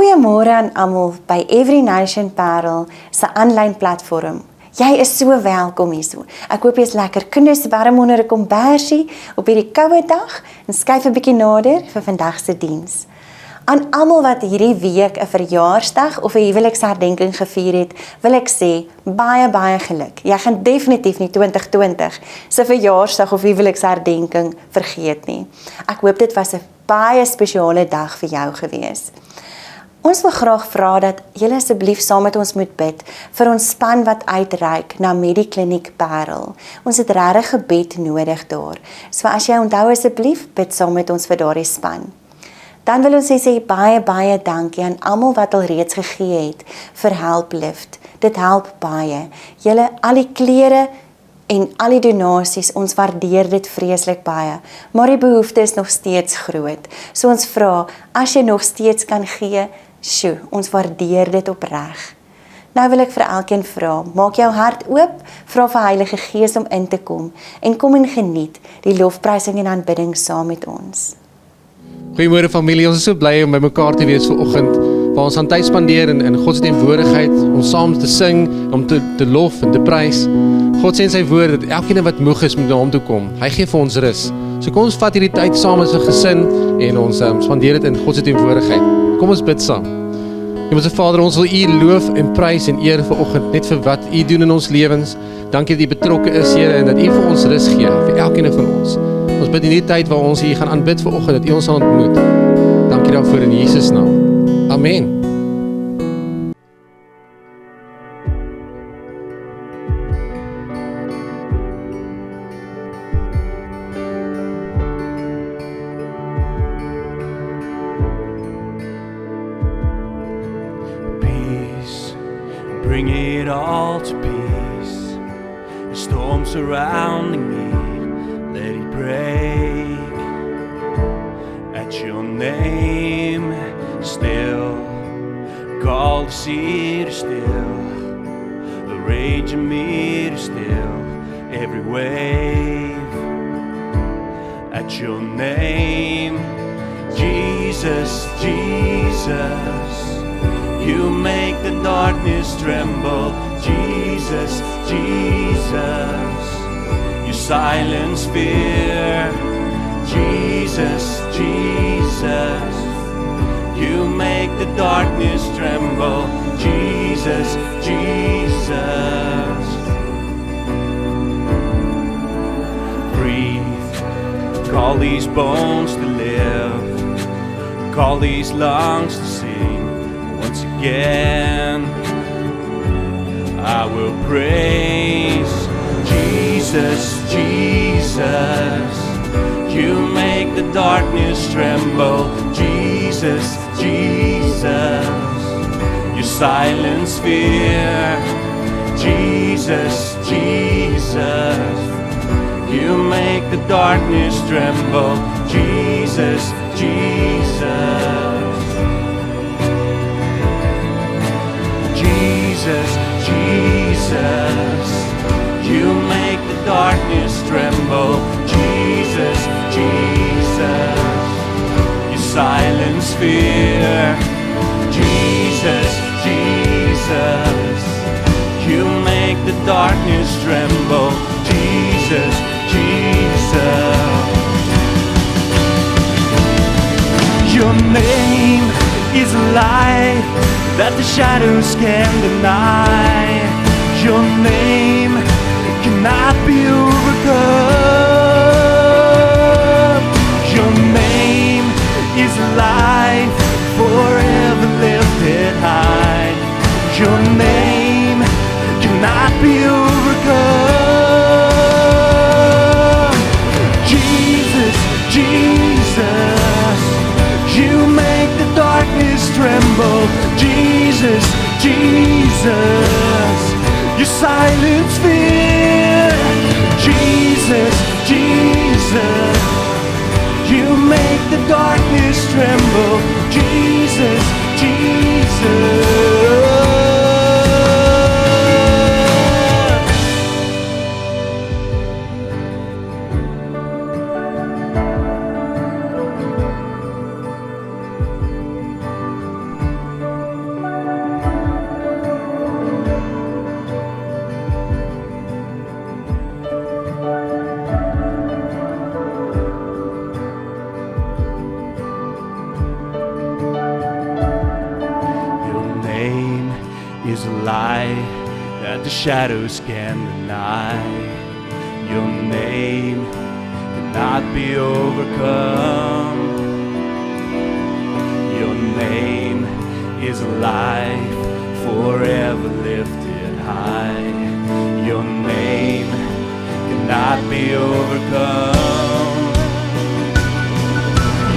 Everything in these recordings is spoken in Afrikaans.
Goeiemôre aan almal by Every Nation Parel se aanlyn platform. Jy is so welkom hierso. Ek hoop jy is lekker kinders warm onder 'n kombersie op hierdie koue dag en skuif 'n bietjie nader vir vandag se diens. Aan almal wat hierdie week 'n verjaarsdag of 'n huweliksherdenking gevier het, wil ek sê baie geluk. Jy gaan definitief nie 2020 se verjaarsdag of huweliksherdenking vergeet nie. Ek hoop dit was 'n baie spesiale dag vir jou gewees. Ons wil graag vra dat julle asseblief saam met ons moet bid vir ons span wat uitreik na Medikliniek Parel. Ons het regtig gebed nodig daar. So as jy onthou asseblief, bid saam met ons vir daardie span. Dan wil ons sê baie dankie aan almal wat al reeds gegee het vir Helplift. Dit help baie. Julle al die klere en al die donasies, ons waardeer dit vreeslik baie, maar die behoefte is nog steeds groot. So ons vra, as jy nog steeds kan gee, ons waardeer dit opreg. Nou wil ek vir elkeen vra, maak jou hart oop, vra vir Heilige Gees om in te kom, en kom en geniet die lofprysing en aanbidding saam met ons. Goeiemôre familie, ons is so bly om by mekaar te wees vanoggend, waar ons aan tyd spandeer in God se teenwoordigheid, om saam te sing, om te lof en te prys. God sê in sy woord dat elkeen wat moeg is moet na hom toe kom. Hy gee vir ons rus. So kom ons vat hierdie tyd saam as 'n gesin en ons spandeer dit in God se teenwoordigheid. Kom ons bid saam. Hemelse Vader, ons wil U loof en prys en eer vanoggend net vir wat U doen in ons lewens. Dankie dat U betrokke is, Here, en dat U vir ons rus gee, vir elkeen van ons. Ons bid in die tyd waar ons U gaan aanbid vanoggend, dat U ons sal ontmoet. Dankie daarvoor in Jesus naam. Amen. Bring it all to peace. The storm surrounding me, let it break. At your name, still, call the sea to still, the rage in me to still, every wave. At your name, Jesus, Jesus. You make the darkness tremble, Jesus, Jesus. You silence fear, Jesus, Jesus. You make the darkness tremble, Jesus, Jesus. Breathe, call these bones to live, call these lungs to sing. Once again, I will praise Jesus, Jesus. You make the darkness tremble, Jesus, Jesus. You silence fear, Jesus, Jesus. You make the darkness tremble, Jesus, Jesus. Jesus, Jesus, you make the darkness tremble, Jesus, Jesus, you silence fear, Jesus, Jesus, you make the darkness tremble, Jesus, Jesus. Your name is a light that the shadows can deny. Your name cannot be overcome. Your name is life forever lifted high. Your name cannot be overcome. Jesus, Jesus, you make the darkness tremble, Jesus, Jesus. You silence fear, Jesus, Jesus. You make the darkness tremble, Jesus, Jesus. light that the shadows can deny. Your name cannot be overcome. Your name is life forever lifted high. Your name cannot be overcome.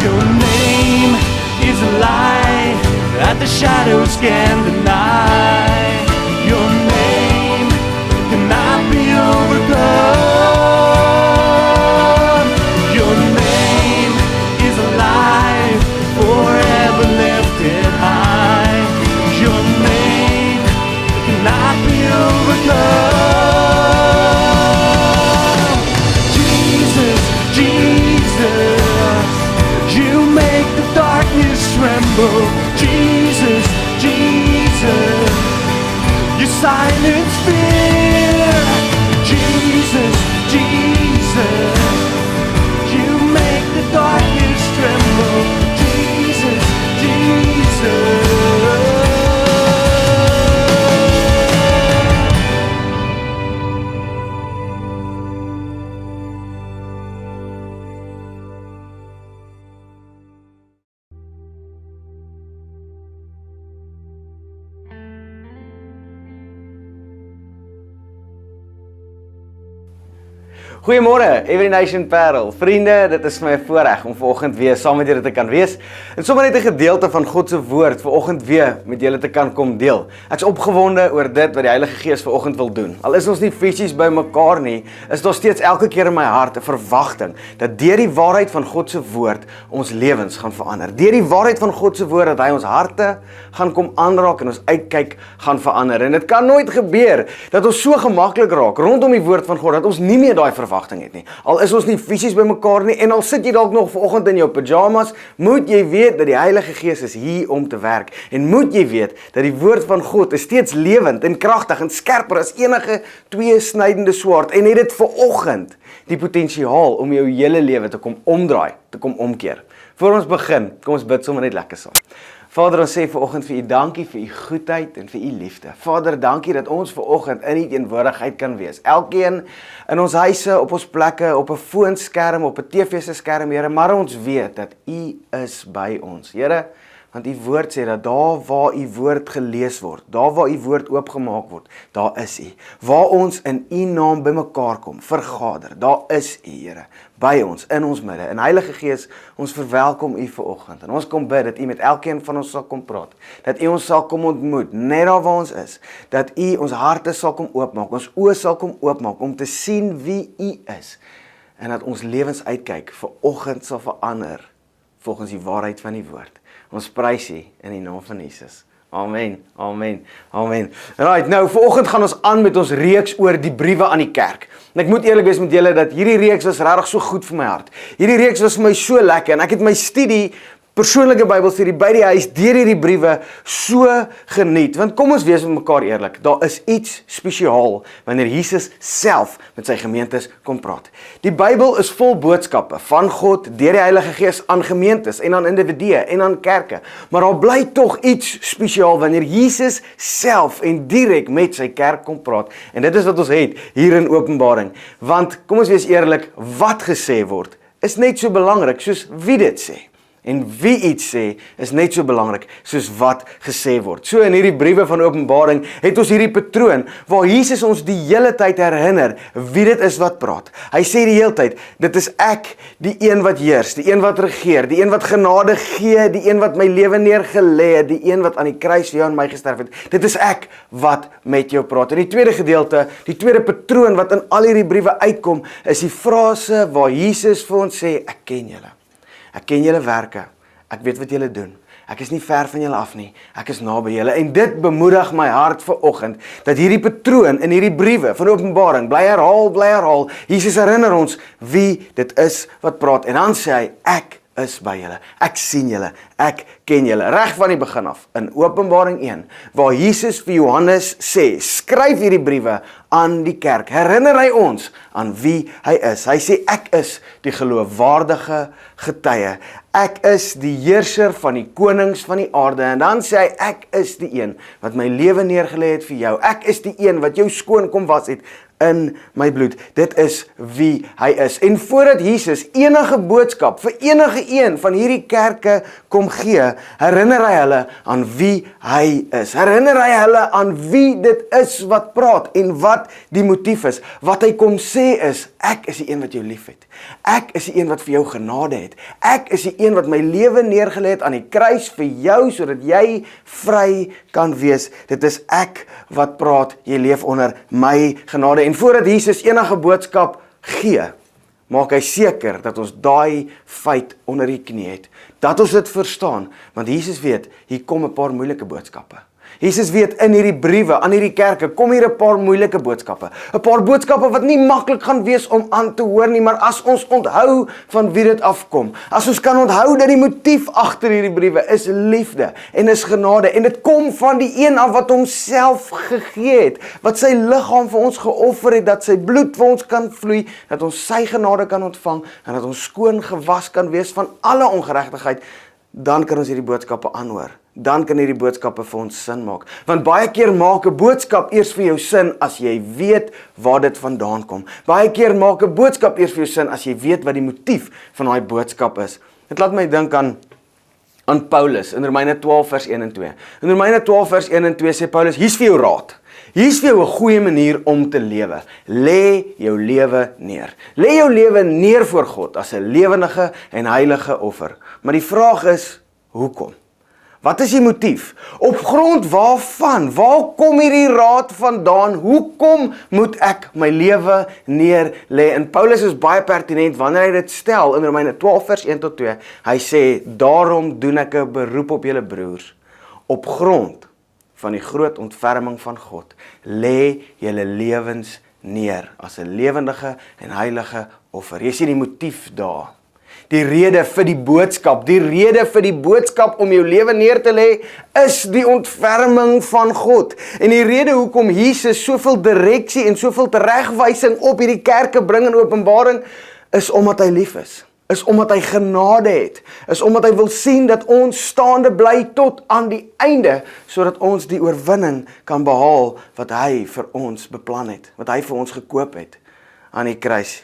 Your name is a light that the shadows can deny. Your name cannot be overcome. Your name is a light forever lifted high. Your name cannot be overcome. Jesus, Jesus, you make the darkness tremble. Jesus, Jesus, you silence fear. Jesus, Jesus, you make the darkness tremble. Jesus, Jesus. Goeiemôre, Every Nation Parel. Vriende, dit is vir my 'n voorreg om vanoggend weer saam met julle te kan wees en sommer net 'n gedeelte van God se woord vanoggend weer met julle te kan kom deel. Ek's opgewonde oor dit wat die Heilige Gees vanoggend wil doen. Al is ons nie fisies by mekaar nie, is daar steeds elke keer in my hart 'n verwagting dat deur die waarheid van God se woord ons lewens gaan verander. Deur die waarheid van God se woord dat hy ons harte gaan kom aanraak en ons uitkyk gaan verander. En dit kan nooit gebeur dat ons so gemaklik raak rondom die woord van God dat ons nie meer daai verwagting het nie. Al is ons nie fisies by mekaar nie en al sit jy dalk nog vanoggend in jou pyjamas, moet jy weet dat die Heilige Gees is hier om te werk. En moet jy weet dat die woord van God is steeds lewend en kragtig en skerper as enige tweesnydende swaard en het dit vanoggend die potensiaal om jou hele lewe te kom omdraai, te kom omkeer. Voor ons begin, kom ons bid sommer net lekker saam. Vader, ons sê vanoggend vir u dankie vir u goedheid en vir u liefde. Vader, dankie dat ons vanoggend in u teenwoordigheid kan wees. Elkeen in ons huise, op ons plekke, op 'n foonskerm, op 'n TV se skerm, Here, maar ons weet dat u is by ons. Here, want u woord sê dat daar waar u woord gelees word, daar waar u woord oopgemaak word, daar is u. Waar ons in u naam bymekaar kom, vergader, daar is u, Here, by ons, in ons midde. En Heilige Gees, ons verwelkom u vanoggend. En ons kom bid dat u met elkeen van ons sal kom praat. Dat u ons sal kom ontmoet, net daar waar ons is. Dat u ons harte sal kom oopmaak, ons oë sal kom oopmaak, om te sien wie u is. En dat ons lewens uitkyk, vanoggend sal verander, volgens die waarheid van die woord. Ons prys u in die naam van Jesus. Amen, amen, amen. Right, nou, vanoggend gaan ons aan met ons reeks oor die briewe aan die kerk. En ek moet eerlik wees met julle dat hierdie reeks was regtig so goed vir my hart. Hierdie reeks was vir my so lekker en ek het my studie, persoonlike Bybelstudie by die huis deur hierdie briewe so geniet. Want kom ons wees met mekaar eerlik, daar is iets spesiaal wanneer Jesus self met sy gemeentes kom praat. Die Bybel is vol boodskappe van God deur die Heilige Gees aan gemeentes en aan individue en aan kerke. Maar daar bly tog iets spesiaal wanneer Jesus self en direk met sy kerk kom praat. En dit is wat ons het hier in Openbaring. Want kom ons wees eerlik, wat gesê word is net so belangrik soos wie dit sê. En wie iets sê, is net so belangrik soos wat gesê word. So in hierdie briewe van Openbaring het ons hierdie patroon waar Jesus ons die hele tyd herinner wie dit is wat praat. Hy sê die hele tyd, dit is ek, die een wat heers, die een wat regeer, die een wat genade gee, die een wat my lewe neergelê het, die een wat aan die kruis vir jou en my gesterf het. Dit is ek wat met jou praat. En die tweede gedeelte, die tweede patroon wat in al hierdie briewe uitkom, is die frase waar Jesus vir ons sê, ek ken julle. Ek ken julle werke, ek weet wat julle doen, ek is nie ver van julle af nie, ek is naby julle, en dit bemoedig my hart vanoggend, dat hierdie patroon in hierdie briewe van Openbaring, bly herhaal, Jesus herinner ons wie dit is wat praat, en dan sê hy, ek is by julle. Ek sien julle, ek ken julle. Reg van die begin af, in Openbaring 1, waar Jesus vir Johannes sê, skryf hierdie briewe aan die kerk. Herinner hy ons aan wie hy is. Hy sê, ek is die geloofwaardige getuie. Ek is die heerser van die konings van die aarde. En dan sê hy, ek is die een wat my lewe neergelê het vir jou. Ek is die een wat jou skoon kom was het in my bloed. Dit is wie hy is. En voordat Jesus enige boodskap vir enige een van hierdie kerke kom gee, herinner hy hulle aan wie hy is. Herinner hy hulle aan wie dit is wat praat en wat die motief is. Wat hy kom sê is, ek is die een wat jou lief het. Ek is die een wat vir jou genade het. Ek is die een wat my lewe neergelê het aan die kruis vir jou, sodat jy vry kan wees. Dit is ek wat praat, jy leef onder my genade. En voordat Jesus enige boodskap gee, maak hy seker dat ons daai feit onder die knie het. Dat ons dit verstaan, want Jesus weet, hier kom 'n paar moeilike boodskappe. Jesus weet, in hierdie briewe, aan hierdie kerke, kom hier 'n paar moeilike boodskappe. 'n Paar boodskappe wat nie maklik gaan wees om aan te hoor nie, maar as ons onthou van wie dit afkom, as ons kan onthou dat die motief agter hierdie briewe is liefde en is genade, en dit kom van die een af wat homself gegee het, wat sy liggaam vir ons geoffer het, dat sy bloed vir ons kan vloei, dat ons sy genade kan ontvang, en dat ons skoon gewas kan wees van alle ongeregtigheid, dan kan ons hierdie boodskappe aanhoor. Dan kan hierdie boodskappe vir ons sin maak. Want baie keer maak 'n boodskap eers vir jou sin as jy weet waar dit vandaan kom. Baie keer maak 'n boodskap eers vir jou sin as jy weet wat die motief van daai boodskap is. Dit laat my dink aan Paulus in Romeine 12 vers 1 en 2. In Romeine 12 vers 1 en 2 sê Paulus, hier's vir jou raad. Hier's vir jou 'n goeie manier om te lewe. Lê jou lewe neer. Lê jou lewe neer voor God as 'n lewendige en heilige offer. Maar die vraag is, hoekom? Wat is die motief? Op grond waarvan? Waar kom hierdie raad vandaan? Hoekom moet ek my lewe neer lê? En Paulus is baie pertinent wanneer hy dit stel in Romeine 12 vers 1 tot 2. Hy sê, daarom doen ek 'n beroep op julle broers, op grond van die groot ontferming van God. Lê julle lewens neer as 'n lewendige en heilige offer. Jy sien die motief daar. Die rede vir die boodskap om jou lewe neer te lê, is die ontferming van God. En die rede hoekom Jesus soveel direksie en soveel teregwysing op hierdie kerke bring in Openbaring, is omdat hy lief is omdat hy genade het, is omdat hy wil sien dat ons staande bly tot aan die einde, sodat ons die oorwinning kan behaal wat hy vir ons beplan het, wat hy vir ons gekoop het aan die kruis.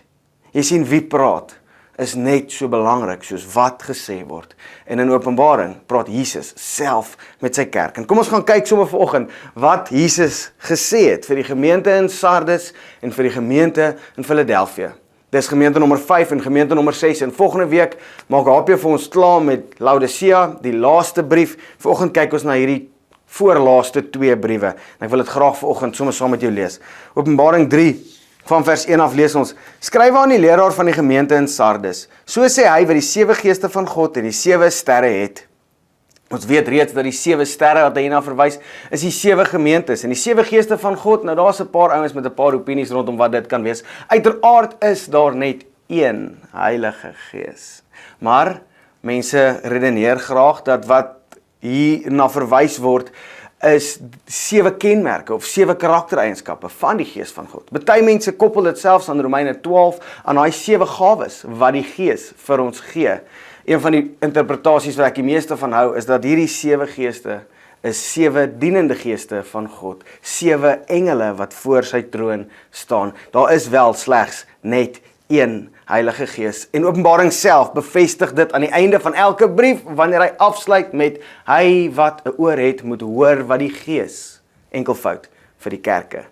Jy sien, wie praat is net so belangrik soos wat gesê word. En in Openbaring praat Jesus self met sy kerk. En kom ons gaan kyk sommer vanoggend wat Jesus gesê het vir die gemeente in Sardes en vir die gemeente in Philadelphia. Dis gemeente nommer 5 en gemeente nommer 6. En volgende week maak HP vir ons klaar met Laodicea, die laaste brief. Vanoggend kyk ons na hierdie voorlaaste 2 briewe. En ek wil dit graag vanoggend sommer saam met jou lees. Openbaring 3 van vers 1 af lees ons, skryf aan die leraar van die gemeente in Sardes. So sê hy wat die 7 geeste van God en die 7 sterre het. Ons weet reeds dat die 7 sterre wat hy hierna verwys, is die 7 gemeentes. En die 7 geeste van God, nou daar's 'n paar ouens met 'n paar opinies rondom wat dit kan wees. Uiteraard is daar net een Heilige Gees. Maar mense redeneer graag dat wat hierna verwys word, is 7 kenmerke of 7 karaktereienskappe van die Gees van God. Party mense koppel dit selfs aan Romeine 12 aan daai 7 gawes wat die Gees vir ons gee. Een van die interpretasies wat ek die meeste van hou is dat hierdie 7 geeste is 7 dienende geeste van God. 7 engele wat voor sy troon staan. Daar is wel slegs net een Heilige Gees. En Openbaring self bevestig dit aan die einde van elke brief, wanneer hy afsluit met, hy wat 'n oor het, moet hoor wat die Gees, enkelvoud, vir die kerke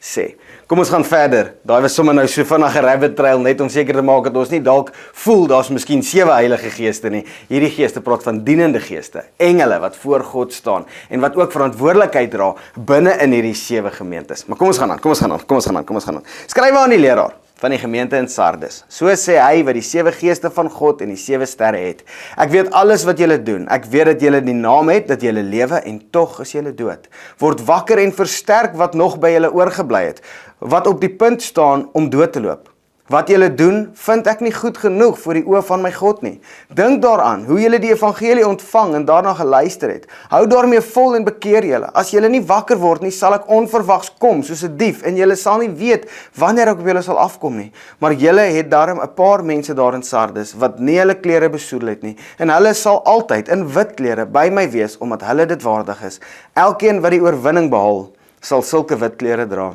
sê. Kom ons gaan verder. Daai was sommer nou so vinnige rabbit trail, net om seker te maak dat ons nie dalk voel, daar's miskien 7 Heilige Geeste nie. Hierdie geeste praat van dienende geeste, engele wat voor God staan, en wat ook verantwoordelikheid dra binne in hierdie 7 gemeentes. Maar kom ons gaan aan. Skryf aan die leraar van die gemeente in Sardes. So sê hy wat die 7 geeste van God en die 7 sterre het. Ek weet alles wat julle doen. Ek weet dat julle die naam het, dat julle lewe en tog is julle dood. Word wakker en versterk wat nog by julle oorgebly het, wat op die punt staan om dood te loop. Wat julle doen, vind ek nie goed genoeg vir die oë van my God nie. Dink daaraan, hoe julle die evangelie ontvang en daarna geluister het. Hou daarmee vol en bekeer julle. As julle nie wakker word nie, sal ek onverwags kom, soos 'n dief, en julle sal nie weet wanneer ek op julle sal afkom nie. Maar julle het daarom 'n paar mense daar in Sardes, wat nie hulle klere besoedel het nie, en hulle sal altyd in wit klere by my wees, omdat hulle dit waardig is. Elkeen wat die oorwinning behaal, sal sulke wit klere dra.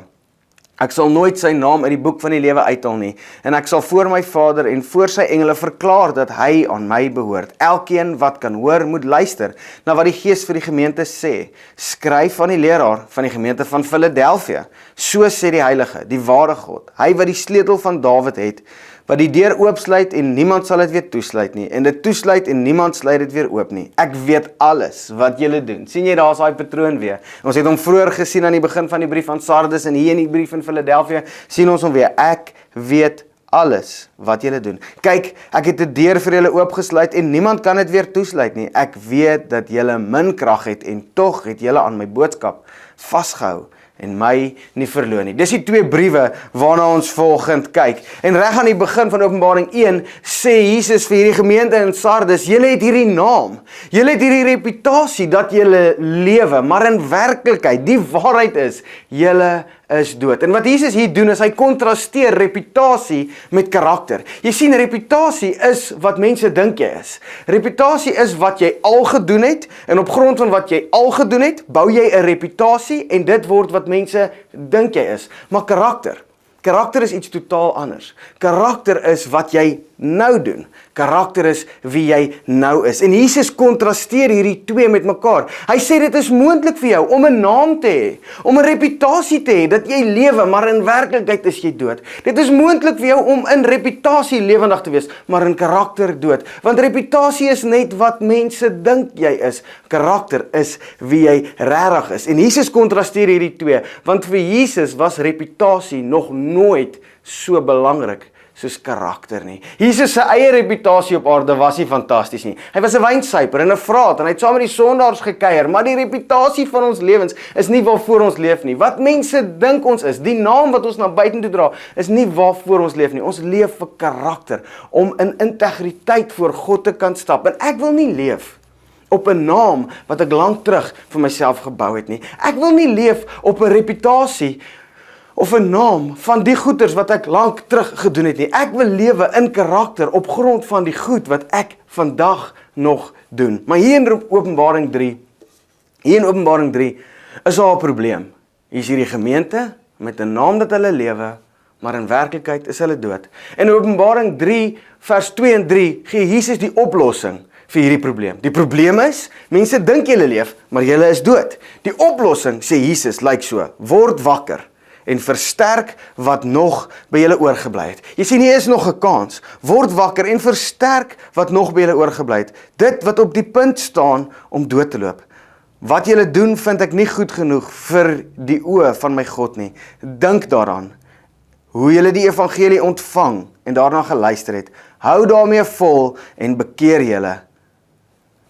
Ek sal nooit sy naam uit die boek van die lewe uithaal nie, en ek sal voor my Vader en voor sy engele verklaar dat hy aan my behoort. Elkeen wat kan hoor, moet luister na wat die Gees vir die gemeente sê. Skryf aan die leraar van die gemeente van Philadelphia. So sê die Heilige, die ware God, hy wat die sleutel van Dawid het, wat die deur oopsluit en niemand sal dit weer toesluit nie, en dit toesluit en niemand sluit dit weer oop nie. Ek weet alles wat julle doen. Sien jy, daar's daai patroon weer. Ons het hom vroeër gesien aan die begin van die brief van Sardes, en hier in die brief van Philadelphia sien ons hom weer. Ek weet alles wat julle doen. Kyk, ek het 'n deur vir julle oopgesluit en niemand kan dit weer toesluit nie. Ek weet dat julle min krag het en tog het julle aan my boodskap vasgehou en my nie verloon nie. Dis die twee briewe waarna ons volgend kyk. En reg aan die begin van Openbaring 1 sê Jesus vir hierdie gemeente in Sardes, julle het hierdie naam, julle het hierdie reputasie dat julle lewe, maar in werklikheid, die waarheid is, julle is dood. En wat Jesus hier doen is, hy kontrasteer reputasie met karakter. Jy sien, reputasie is wat mense dink jy is. Reputasie is wat jy al gedoen het, en op grond van wat jy al gedoen het, bou jy 'n reputasie, en dit word wat mense dink jy is. Maar karakter is iets totaal anders. Karakter is wat jy nou doen. Karakter is wie jy nou is. En Jesus kontrasteer hierdie twee met mekaar. Hy sê dit is moontlik vir jou om 'n naam te hê, om 'n reputasie te hê, dat jy lewe, maar in werklikheid is jy dood. Dit is moontlik vir jou om in reputasie lewendig te wees, maar in karakter dood. Want reputasie is net wat mense dink jy is. Karakter is wie jy regtig is. En Jesus kontrasteer hierdie twee, want vir Jesus was reputasie nog nooit so belangrik soos karakter nie. Jesus se eie reputasie op aarde was nie fantasties nie. Hy was 'n wynsuiper en 'n vraat, en hy het saam met die sondaars gekuier, maar die reputasie van ons lewens is nie waarvoor ons leef nie. Wat mense dink ons is, die naam wat ons na buite toe dra, is nie waarvoor ons leef nie. Ons leef vir karakter, om in integriteit voor God te kan stap. En ek wil nie leef op 'n naam wat ek lank terug vir myself gebou het nie. Ek wil nie leef op 'n reputasie of 'n naam van die goeders wat ek lank terug gedoen het nie. Ek wil lewe in karakter op grond van die goed wat ek vandag nog doen. Maar hier in Openbaring 3 is daar 'n probleem. Hier is hierdie gemeente met 'n naam dat hulle lewe, maar in werklikheid is hulle dood. In Openbaring 3 vers 2 en 3 gee Jesus die oplossing vir hierdie probleem. Die probleem is, mense dink julle leef, maar julle is dood. Die oplossing, sê Jesus, lyk so: word wakker en versterk wat nog by julle oorgebly het. Jy sien, hier is nog 'n kans. Word wakker en versterk wat nog by julle oorgebly het. Dit wat op die punt staan om dood te loop. Wat julle doen, vind ek nie goed genoeg vir die oë van my God nie. Dink daaraan, hoe julle die evangelie ontvang en daarna geluister het. Hou daarmee vol en bekeer julle.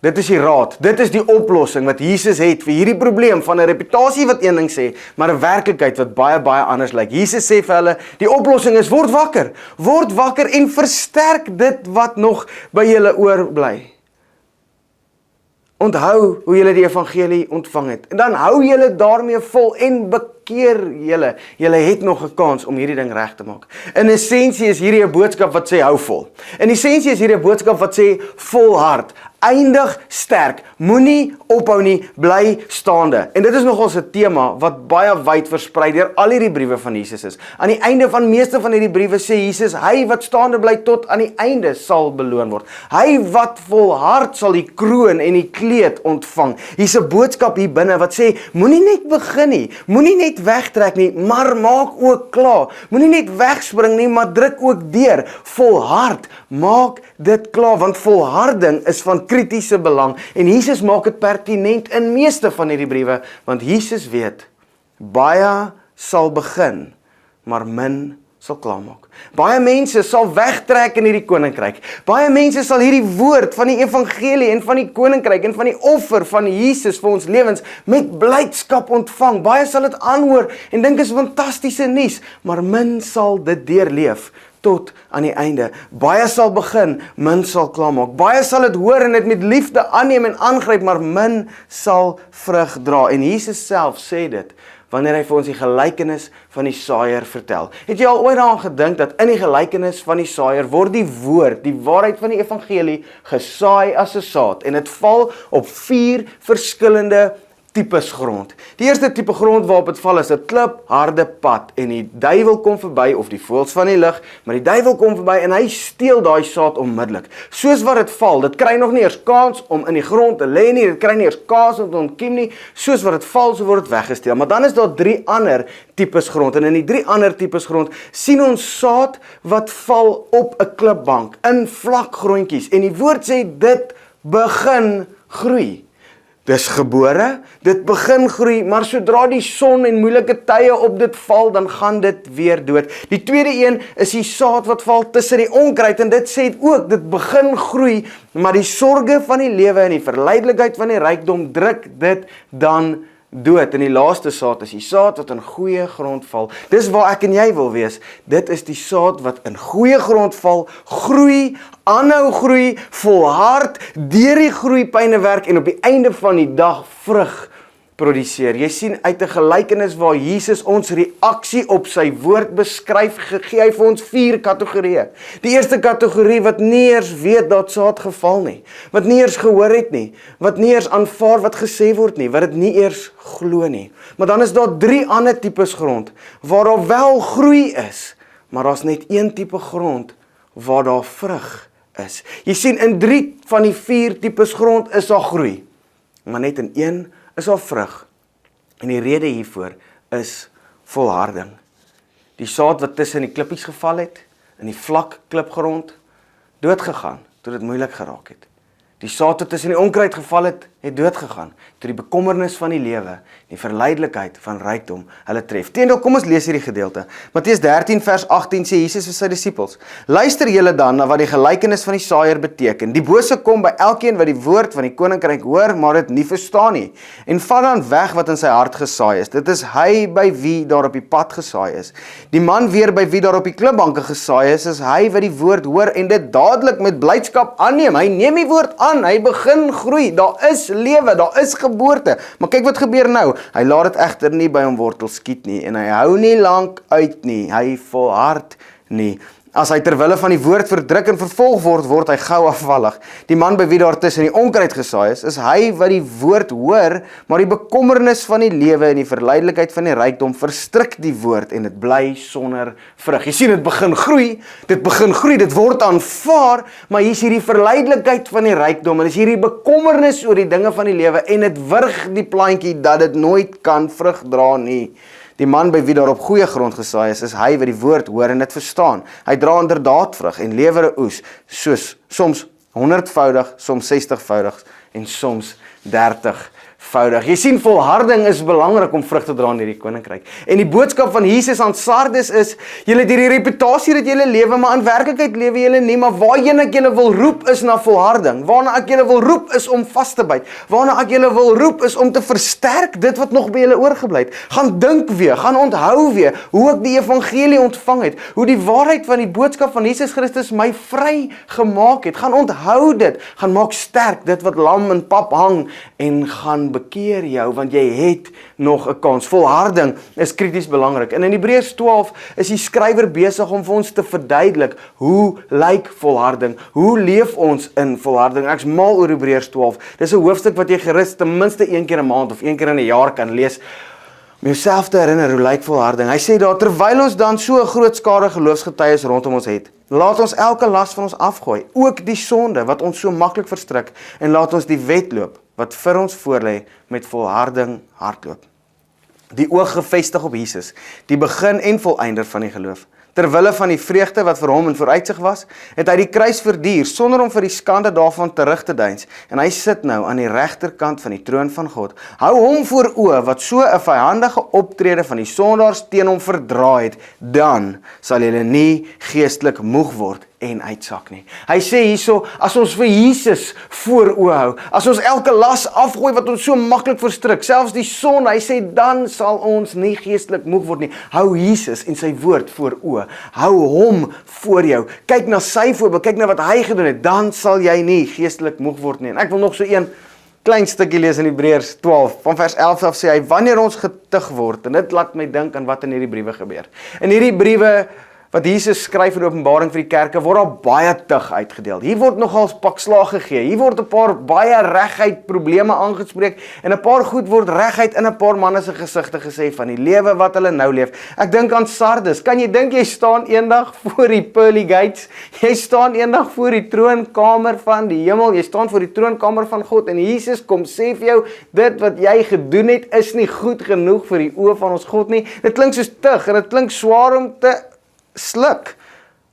Dit is die raad, dit is die oplossing wat Jesus het vir hierdie probleem van 'n reputasie wat een ding sê, maar 'n werklikheid wat baie anders lyk. Jesus sê vir hulle, die oplossing is word wakker en versterk dit wat nog by julle oorbly. Onthou hoe julle die evangelie ontvang het, en dan hou julle daarmee vol en bekeer julle. Julle het nog 'n kans om hierdie ding reg te maak. In essensie is hierdie 'n boodskap wat sê hou vol. In essensie is hierdie 'n boodskap wat sê volhard. Eindig sterk, moenie ophou nie, bly staande. En dit is nogals 'n tema wat baie wyd versprei deur al hierdie briewe van Jesus is. Aan die einde van meeste van hierdie briewe sê Jesus, hy wat staande bly tot aan die einde sal beloon word. Hy wat volhard sal die kroon en die kleed ontvang. Hier's 'n boodskap hier binne wat sê, moenie net begin nie, moenie net wegtrek nie, maar maak ook klaar. Moenie net wegspring nie, maar druk ook deur. Volhard, maak dit klaar, want volharding is van kritiese belang, en Jesus maak dit pertinent in meeste van hierdie briewe, want Jesus weet, baie sal begin, maar min sal klaarmaak. Baie mense sal wegtrek in hierdie koninkryk. Baie mense sal hierdie woord van die evangelie en van die koninkryk en van die offer van Jesus vir ons lewens met blydskap ontvang. Baie sal dit aanhoor en dink is fantastiese nuus, maar min sal dit deurleef tot aan die einde. Baie sal begin, min sal klaarmaak. Baie sal dit hoor en dit met liefde aanneem en aangryp, maar min sal vrug dra. En Jesus self sê dit, wanneer hy vir ons die gelykenis van die saaier vertel. Het jy al ooit daaraan gedink dat in die gelykenis van die saaier word die woord, die waarheid van die evangelie, gesaai as 'n saad, en dit val op 4 verskillende tipes grond. Die eerste tipe grond waarop dit val is 'n klipharde pad, en die duiwel kom verby, of die voëls van die lug, maar die duiwel kom verby en hy steel daai saad onmiddellik. Soos wat dit val, dit kry nog nie eers kans om in die grond te lê nie, dit kry nie eers kans om te ontkiem nie, soos wat dit val, so word dit weggesteel. Maar dan is daar 3 ander tipes grond, en in die 3 ander tipes grond sien ons saad wat val op 'n klipbank, in vlak grondjies, en die woord sê dit begin groei. Dis gebore, dit begin groei, maar sodra die son en moeilike tye op dit val, dan gaan dit weer dood. Die tweede een is die saad wat val tussen die onkruid, en dit sê ook, dit begin groei, maar die sorge van die lewe en die verleidelikheid van die rykdom druk dit dan dood. En die laaste saad is die saad wat in goeie grond val. Dis waar ek en jy wil wees. Dit is die saad wat in goeie grond val, groei, aanhou groei, volhard, deur die groeipyne werk en op die einde van die dag vrug produseer. Jy sien uit 'n gelykenis waar Jesus ons reaksie op sy woord beskryf, gee hy vir ons 4 kategorieë. Die eerste kategorie wat nie eers weet dat saad geval nie, wat nie eers gehoor het nie, wat nie eers aanvaar wat gesê word nie, wat dit nie eers glo nie. Maar dan is daar 3 ander tipes grond waar daar wel groei is, maar daar's net 1 tipe grond waar daar vrug is. Jy sien in 3 van die 4 tipes grond is daar groei, maar net in 1 is daar vrug. En die rede hiervoor is volharding. Die saad wat tussen die klippies geval het, in die vlak klipgrond, doodgegaan, toe dit moeilik geraak het. Die saad wat tussen die onkruid geval het, het doodgegaan, toe die bekommernis van die lewe, die verleidelikheid van rykdom hulle tref. Teendeel, kom ons lees hierdie gedeelte. Matteus 13 vers 18 sê Jesus vir sy disippels, luister julle dan na wat die gelykenis van die saaier beteken. Die bose kom by elkeen wat die woord van die koninkryk hoor, maar dit nie verstaan nie, en vat dan weg wat in sy hart gesaai is. Dit is hy by wie daar op die pad gesaai is. Die man weer by wie daar op die klipbanke gesaai is hy wat die woord hoor en dit dadelik met blydskap aanneem. Hy neem die woord aan, hy begin groei, daar is lewe, daar is geboorte. Maar kyk wat gebeur nou, hy laat dit egter nie by hom wortel skiet nie, en hy hou nie lank uit nie, hy volhard nie. As hy terwille van die woord verdruk en vervolg word, word hy gou afvallig. Die man by wie daar tussen die onkruid gesaai is hy wat die woord hoor, maar die bekommernis van die lewe en die verleidelikheid van die rykdom verstrik die woord en dit bly sonder vrug. Jy sien, dit begin groei, dit word aanvaar, maar hier is hierdie verleidelikheid van die rykdom, en is hierdie bekommernis oor die dinge van die lewe, en dit wurg die plantjie dat dit nooit kan vrug dra nie. Die man by wie daar op goeie grond gesaai is hy wat die woord hoor en dit verstaan. Hy dra inderdaad vrug en lewer 'n oes, soms 100voudig, soms 60voudig en soms 30voudig. Jy sien, volharding is belangrik om vrug te dra in hierdie koninkryk. En die boodskap van Jesus aan Sardes is, julle het hierdie reputasie dat julle lewe, maar in werklikheid lewe julle nie, maar waarheen ek julle wil roep is na volharding. Waarna ek julle wil roep is om vas te byt. Waarna ek julle wil roep is om te versterk dit wat nog by julle oorgebly het. Gaan dink weer, gaan onthou weer hoe ek die evangelie ontvang het, hoe die waarheid van die boodskap van Jesus Christus my vry gemaak het. Gaan onthou dit, gaan maak sterk dit wat lam en pap hang, en gaan bekeer jou, want jy het nog 'n kans. Volharding is krities belangrik. En in Hebreërs 12 is die skrywer besig om vir ons te verduidelik, hoe lyk volharding? Hoe leef ons in volharding? Ek's mal oor Hebreërs 12. Dis 'n hoofstuk wat jy gerus ten minste 1 keer 'n maand of 1 keer in 'n jaar kan lees, om jouself te herinner, hoe lyk volharding? Hy sê daar, terwyl ons dan so 'n groot skare geloofsgetuies rondom ons het, laat ons elke las van ons afgooi, ook die sonde wat ons so maklik verstrik, en laat ons die wedloop wat vir ons voorlê met volharding hardloop. Die oog gefestig op Jesus, die begin en volëinder van die geloof. Terwille van die vreugde wat vir hom in vooruitsig was, het hy die kruis verduur, sonder om vir die skande daarvan terug te deins, en hy sit nou aan die regterkant van die troon van God. Hou hom voor oë wat so 'n vyhandige optrede van die sondaars teen hom verdra het, dan sal julle nie geestelik moeg word en uitsak nie. Hy sê hierso, as ons vir Jesus voor oë hou, as ons elke las afgooi wat ons so maklik verstrik, selfs die son, hy sê, dan sal ons nie geestelik moeg word nie. Hou Jesus en sy woord voor oë. Hou hom voor jou. Kyk na sy voorbeeld, kyk na wat hy gedoen het, dan sal jy nie geestelik moeg word nie. En ek wil nog so een klein stukkie lees in Hebreërs 12, van vers 11 af sê hy, wanneer ons getug word, en dit laat my dink aan wat in hierdie briewe gebeur. In hierdie briewe wat Jesus skryf in Openbaring vir die kerke, word daar baie tug uitgedeel. Hier word nogals pakslaag gegee. Hier word 'n paar baie reguit probleme aangespreek en 'n paar goed word reguit in 'n paar manne se gesigte gesê van die lewe wat hulle nou leef. Ek dink aan Sardes. Kan jy dink jy staan eendag voor die pearly gates? Jy staan eendag voor die troonkamer van die hemel. Jy staan voor die troonkamer van God en Jesus kom sê vir jou, dit wat jy gedoen het is nie goed genoeg vir die oë van ons God nie. Dit klink soos tug en dit klink swaar om te sluk.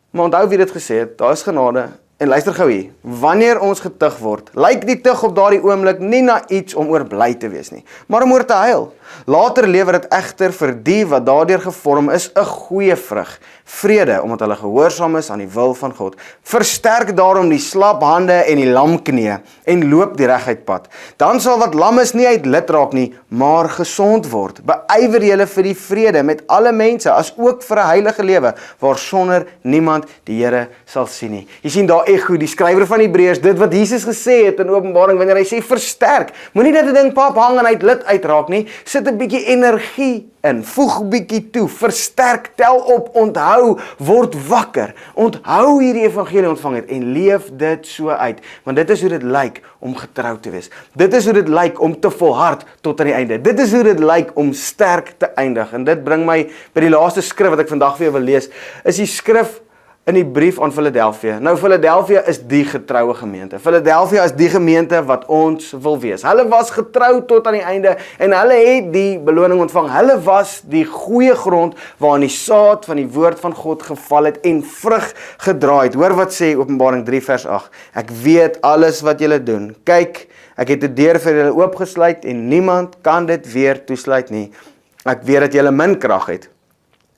Maar onthou wie dit gesê het, daar is genade. En luister gou hier, wanneer ons getug word, lyk die tug op daardie oomblik nie na iets om oor bly te wees nie, maar om oor te huil. Later lewer dit egter vir die wat daardeur gevorm is 'n goeie vrug, vrede, omdat hulle gehoorsaam is aan die wil van God. Versterk daarom die slap hande en die lam knieë en loop die reguit pad. Dan sal wat lam is nie uit lid raak nie, maar gesond word. Beywer julle vir die vrede met alle mense, as ook vir 'n heilige lewe, waarsonder niemand die Here sal sien nie. Jy sien daar echo, die skrywer van Hebreërs, dit wat Jesus gesê het in Openbaring, wanneer hy sê versterk. Moenie dat 'n ding pap hang en uit lid uitraak nie. Sit 'n bietjie energie in, voeg 'n bietjie toe, versterk, tel op, onthou, word wakker. Onthou hierdie evangelie ontvang het en leef dit so uit, want dit is hoe dit lyk om getrou te wees. Dit is hoe dit lyk om te volhard tot aan die einde. Dit is hoe dit lyk om sterk te eindig. En dit bring my by die laaste skrif wat ek vandag vir jou wil lees, is die skrif in die brief aan Philadelphia. Nou, Philadelphia is die getroue gemeente. Philadelphia is die gemeente wat ons wil wees. Hulle was getrou tot aan die einde en hulle het die beloning ontvang. Hulle was die goeie grond waarin die saad van die woord van God geval het en vrug gedra het. Hoor wat sê Openbaring 3 vers 8. Ek weet alles wat julle doen. Kyk, ek het 'n deur vir julle oopgesluit en niemand kan dit weer toesluit nie. Ek weet dat julle min krag het.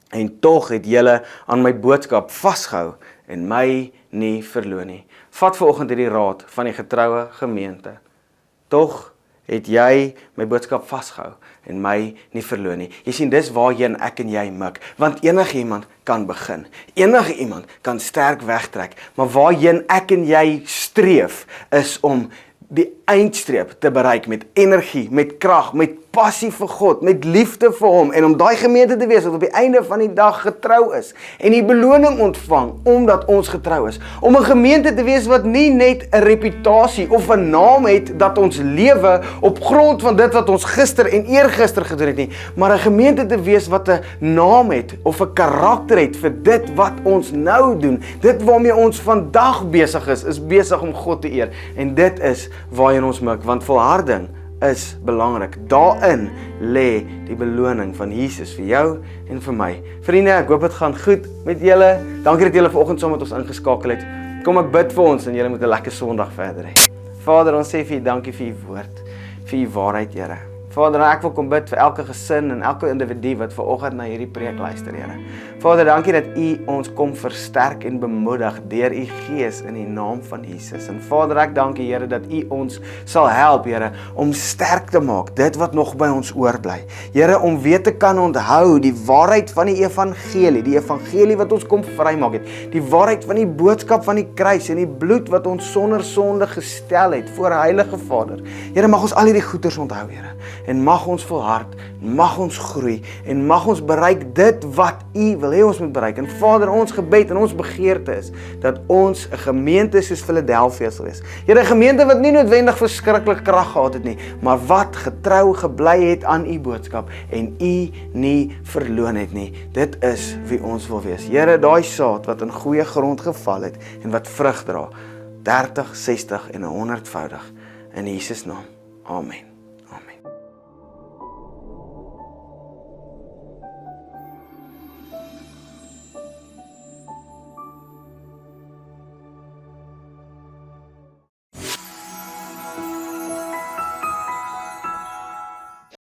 En tog het julle aan my boodskap vasgehou en my nie verloon nie. Vat vanoggend hierdie raad van die getroue gemeente. Tog het jy my boodskap vasgehou en my nie verloon nie. Jy sien, dis waarheen ek en jy mik. Want enige iemand kan begin. Enige iemand kan sterk wegtrek. Maar waarheen ek en jy streef is om die eindstreep te bereik met energie, met krag, met passie vir God, met liefde vir hom en om daai gemeente te wees wat op die einde van die dag getrou is en die beloning ontvang omdat ons getrou is. Om 'n gemeente te wees wat nie net 'n reputasie of 'n naam het dat ons lewe op grond van dit wat ons gister en eergister gedoen het nie, maar 'n gemeente te wees wat 'n naam het of 'n karakter het vir dit wat ons nou doen. Dit waarmee ons vandag besig is besig om God te eer en dit is waarheen ons mik, want volharding is belangrik. Daarin lê die beloning van Jesus vir jou en vir my. Vriende, ek hoop dit gaan goed met julle. Dankie dat julle vanoggend saam met ons ingeskakel het. Kom ek bid vir ons en julle moet 'n lekker Sondag verder hê. Vader, ons sê vir u dankie vir u woord, vir u waarheid, Here. Vader, ek wil kom bid vir elke gesin en elke individu wat vanoggend na hierdie preek luister, Here. Vader, dankie dat u ons kom versterk en bemoedig deur u Gees in die naam van Jesus. En Vader, ek dank u, Here, dat u ons sal help, Here, om sterk te maak, dit wat nog by ons oorbly. Here, om weer te kan onthou die waarheid van die evangelie wat ons kom vrymaak het, die waarheid van die boodskap van die kruis en die bloed wat ons sonder sonde gestel het voor 'n heilige Vader. Here, mag ons al hierdie goeders onthou, Here. En mag ons volhard, mag ons groei en mag ons bereik dit wat u wil hê ons moet bereik. En Vader, ons gebed en ons begeerte is dat ons 'n gemeente soos Philadelphia sal wees. Here, 'n gemeente wat nie noodwendig verskriklik krag gehad het nie, maar wat getrou gebly het aan u boodskap en u nie verloon het nie. Dit is wie ons wil wees. Here, daai saad wat in goeie grond geval het en wat vrug dra, 30, 60 en 100voudig in Jesus naam. Amen.